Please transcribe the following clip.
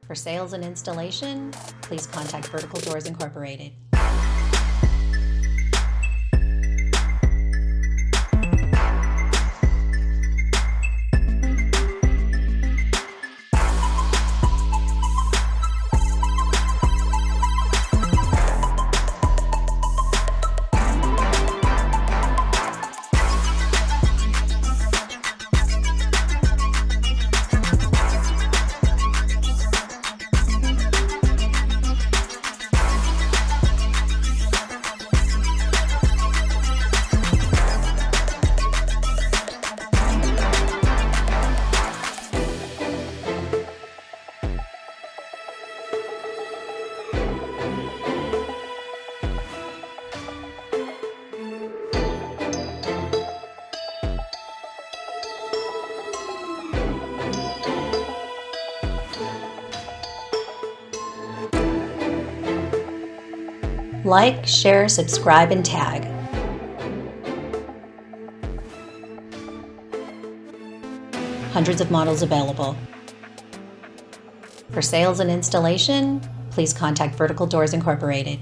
For sales and installation, please contact Vertical Doors Incorporated. Like, share, subscribe, and tag. Hundreds of models available. For sales and installation, please contact Vertical Doors Incorporated.